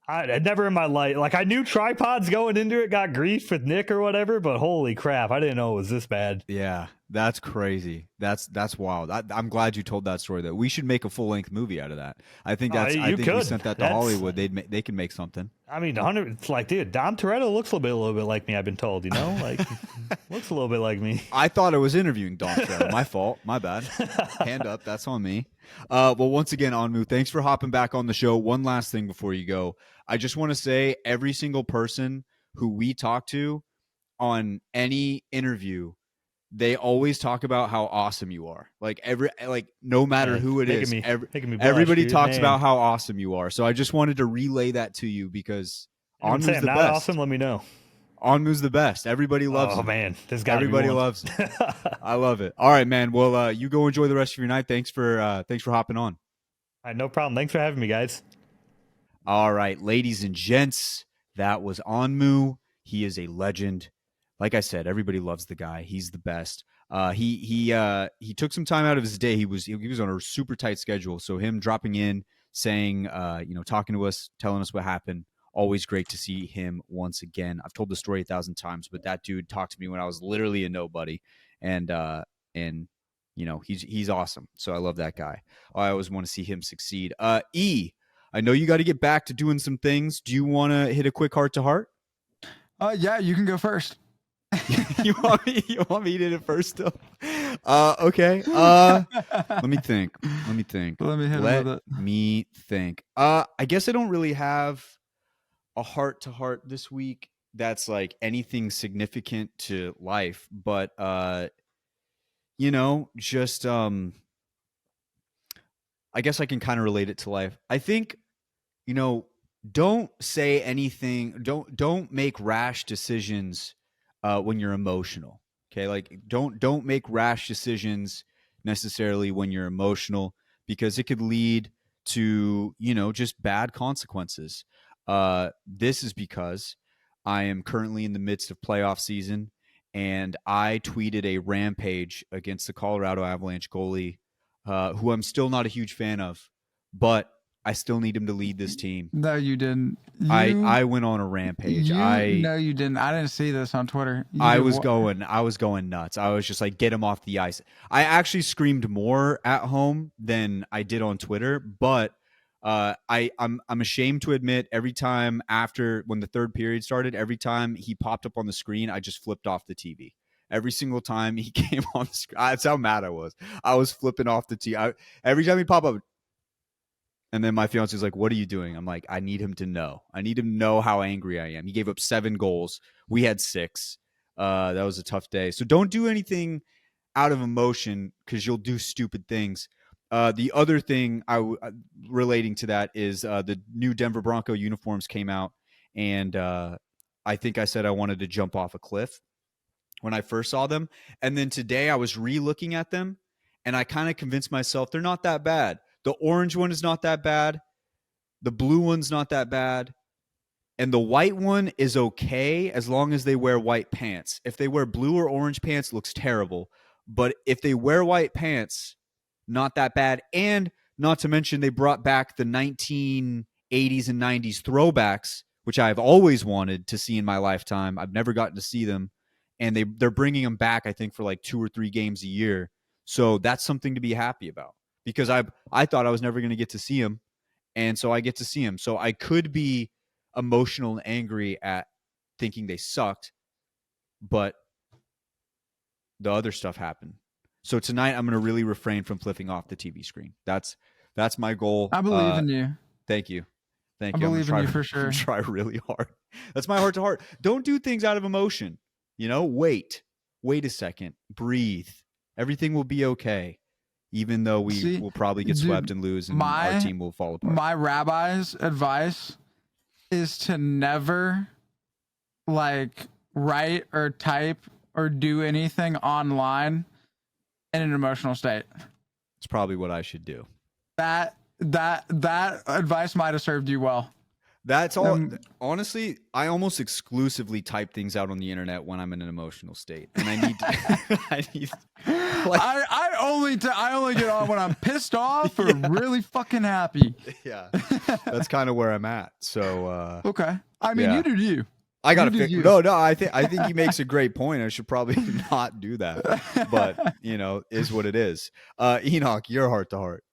I never in my life, like I knew tripods going into it got grief with Nick or whatever, but holy crap, I didn't know it was this bad. Yeah, that's crazy. That's wild. I'm glad you told that story. That we should make a full length movie out of that. I think I think we sent that to Hollywood. They can make something. I mean, it's like, dude, Dom Toretto looks a little bit like me. I've been told, like looks a little bit like me. I thought I was interviewing Dom Toretto. My fault. My bad. Hand up. That's on me. Well, once again, Onmuu, thanks for hopping back on the show. One last thing before you go. I just want to say every single person who we talk to on any interview, they always talk about how awesome you are. Like no matter who it is, making me blush, everybody dude, talks man. about how awesome you are. So I just wanted to relay that to you because Anyone say Onmuu's I'm the not best. awesome? Let me know. Onmuu's the best. Everybody loves him. Oh man, there's got to be Everybody one. loves him. I love it. All right, man. Well, you go enjoy the rest of your night. Thanks for hopping on. All right, no problem. Thanks for having me, guys. All right, ladies and gents, that was Onmuu. He is a legend. Like I said, everybody loves the guy. He's the best. He took some time out of his day. He was on a super tight schedule. So him dropping in, saying, talking to us, telling us what happened. Always great to see him once again. I've told the story 1,000 times, but that dude talked to me when I was literally a nobody, and he's awesome. So I love that guy. I always want to see him succeed. I know you got to get back to doing some things. Do you want to hit a quick heart to heart? Yeah, you can go first. You want me to hit it first still? Okay. Let me think. Let me hit him with it. Me think. I guess I don't really have a heart to heart this week that's like anything significant to life, but just I guess I can kind of relate it to life. I think, don't say anything, don't make rash decisions when you're emotional. Okay? Like don't make rash decisions necessarily when you're emotional, because it could lead to, just bad consequences. This is because I am currently in the midst of playoff season, and I tweeted a rampage against the Colorado Avalanche goalie, who I'm still not a huge fan of, but I still need him to lead this team. No, you didn't. I went on a rampage. No, you didn't. I didn't see this on Twitter. I was going nuts. I was just like, get him off the ice. I actually screamed more at home than I did on Twitter, but I'm ashamed to admit, every time when the third period started, every time he popped up on the screen, I just flipped off the TV. Every single time he came on the screen, that's how mad I was. I was flipping off the TV. Every time he popped up, and then my fiance was like, "What are you doing?" I'm like, "I need him to know. I need him to know how angry I am." He gave up 7 goals. We had 6. That was a tough day. So don't do anything out of emotion, because you'll do stupid things. The other thing relating to that is the new Denver Bronco uniforms came out, and I think I said I wanted to jump off a cliff when I first saw them. And then today I was re-looking at them, and I kind of convinced myself they're not that bad. The orange one is not that bad. The blue one's not that bad. And the white one is okay as long as they wear white pants. If they wear blue or orange pants, it looks terrible. But if they wear white pants, not that bad. And not to mention, they brought back the 1980s and 90s throwbacks, which I've always wanted to see in my lifetime. I've never gotten to see them. And they're bringing them back, I think, for like 2 or 3 games a year. So that's something to be happy about, because I thought I was never going to get to see him, and so I get to see him. So I could be emotional and angry at thinking they sucked, but the other stuff happened. So tonight I'm going to really refrain from flipping off the TV screen. That's my goal. I believe in you. Thank you. I believe in you for sure. Try really hard. That's my heart to heart. Don't do things out of emotion. Wait a second, breathe. Everything will be okay. Even though we will probably get swept and lose, and our team will fall apart. My rabbi's advice is to never write or type or do anything online in an emotional state. It's probably what I should do. That advice might have served you well. That's all. Honestly, I almost exclusively type things out on the internet when I'm in an emotional state, and I need to. I only get on when I'm pissed off or really fucking happy. Yeah, that's kind of where I'm at. So okay, I mean, you do you. I gotta fix. No. I think he makes a great point. I should probably not do that, but is what it is. Enoch, your heart to heart.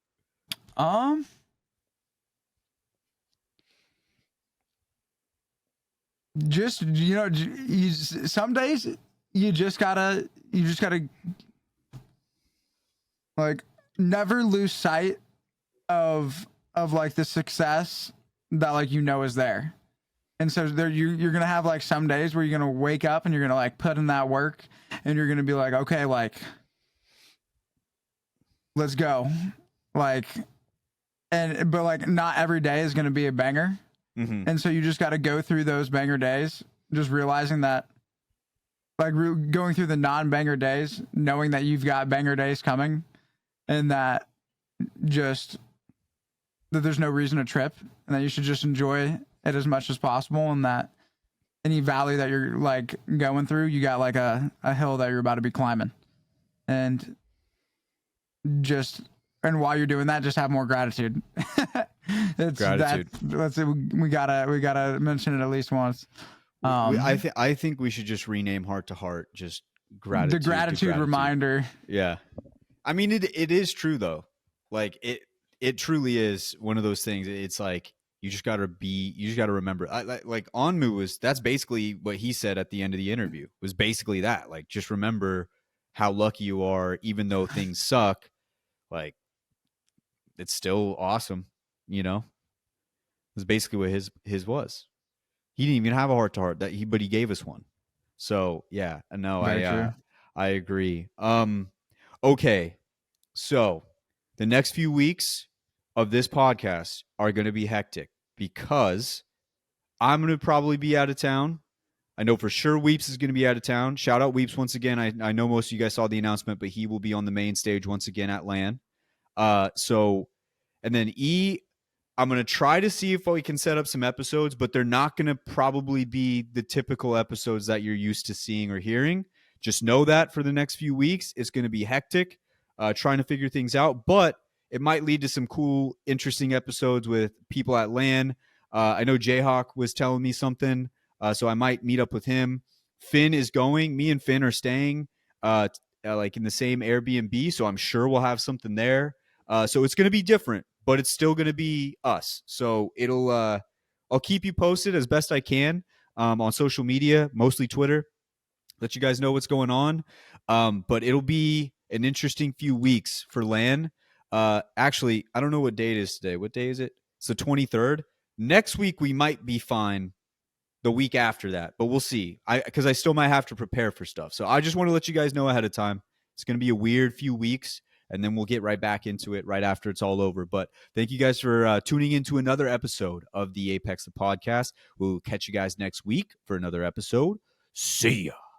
Just some days you just gotta never lose sight of the success that is there, And so there you're gonna have like some days where you're gonna wake up and you're gonna like put in that work and you're gonna be like, okay, like let's go. Like but like not every day is gonna be a banger. Mm-hmm. And so you just gotta go through those banger days, just realizing that like going through the non-banger days, knowing that you've got banger days coming and that just that there's no reason to trip and that you should just enjoy it as much as possible, and that any valley that you're like going through, you got like a hill that you're about to be climbing. And while you're doing that, just have more gratitude. Gratitude. Let's say we gotta mention it at least once. I think we should just rename Heart to Heart just gratitude. The gratitude reminder. Yeah. I mean, it is true though. Like it truly is one of those things. It's like you just gotta remember. Like Onmuu that's basically what he said at the end of the interview. Was basically that. Like, just remember how lucky you are, even though things suck. Like, it's still awesome, you know. That's basically what his was. He didn't even have a heart to heart but he gave us one. So yeah, no, I agree. Okay, so the next few weeks of this podcast are going to be hectic because I'm going to probably be out of town. I know for sure Weeps is going to be out of town. Shout out Weeps once again. I know most of you guys saw the announcement, but he will be on the main stage once again at LAN. And then I'm going to try to see if we can set up some episodes, but they're not going to probably be the typical episodes that you're used to seeing or hearing. Just know that for the next few weeks, it's going to be hectic, trying to figure things out, but it might lead to some cool, interesting episodes with people at LAN. I know Jayhawk was telling me something, so I might meet up with him. Finn is going. Me and Finn are staying like in the same Airbnb, so I'm sure we'll have something there. So it's going to be different, but it's still going to be us. So I'll keep you posted as best I can on social media, mostly Twitter, let you guys know what's going on. But it'll be an interesting few weeks for LAN. Actually, I don't know what date it is today. What day is it? It's the 23rd. Next week, we might be fine. The week after that, but we'll see. Because I still might have to prepare for stuff. So I just want to let you guys know ahead of time. It's going to be a weird few weeks, and then we'll get right back into it right after it's all over. But thank you guys for tuning into another episode of the Apex the Podcast. We'll catch you guys next week for another episode. See ya.